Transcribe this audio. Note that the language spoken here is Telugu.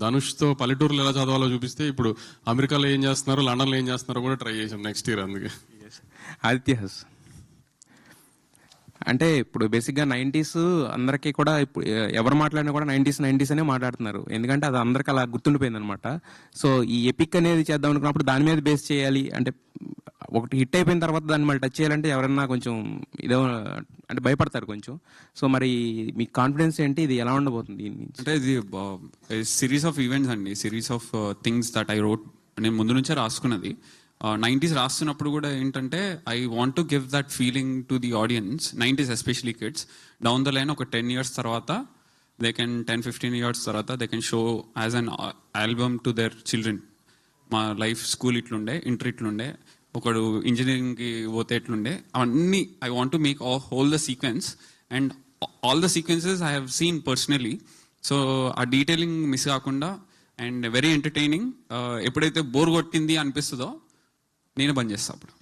ధనుష్తో పల్లెటూరులో ఎలా చదవాలో చూపిస్తే ఇప్పుడు అమెరికాలో ఏం చేస్తున్నారు, లండన్లో ఏం చేస్తున్నారో కూడా ట్రై చేసాం నెక్స్ట్ ఇయర్. అందుకే ఆదిత్యహస్ అంటే ఇప్పుడు బేసిక్గా 90s అందరికీ కూడా ఇప్పుడు ఎవరు మాట్లాడినా కూడా 90s అనే మాట్లాడుతున్నారు. ఎందుకంటే అది అందరికి అలా గుర్తుండిపోయింది అనమాట. సో ఈ ఎపిక్ అనేది చేద్దాం అనుకున్నప్పుడు దాని మీద బేస్ చేయాలి అంటే ఒకటి హిట్ అయిపోయిన తర్వాత దాన్ని మళ్ళీ టచ్ చేయాలంటే ఎవరన్నా కొంచెం ఇదో అంటే భయపడతారు కొంచెం. సో మరి మీ కాన్ఫిడెన్స్ ఏంటి, ఇది ఎలా ఉండబోతుంది? అంటే ఇది సిరీస్ ఆఫ్ ఈవెంట్స్ అండి, series of things that I wrote. నేను ముందు నుంచే రాసుకున్నది. 90s రాస్తున్నప్పుడు కూడా ఏంటంటే I want to give that feeling to the audience, 90s especially kids. Down the line ఒక 10 years తర్వాత దే కెన్ 10-15 years తర్వాత they can show as an album to their children. మా లైఫ్ స్కూల్ ఇట్లుండే, ఇంటర్ ఇట్లుండే, ఒకడు ఇంజనీరింగ్కి పోతే ఎట్లుండే, అవన్నీ I want to make whole the sequence. And all the sequences I have seen personally. So ఆ డీటెయిలింగ్ మిస్ కాకుండా అండ్ వెరీ ఎంటర్టైనింగ్. ఎప్పుడైతే బోర్ కొట్టింది అనిపిస్తుందో నేను బంద్ చేస్తా అప్పుడు.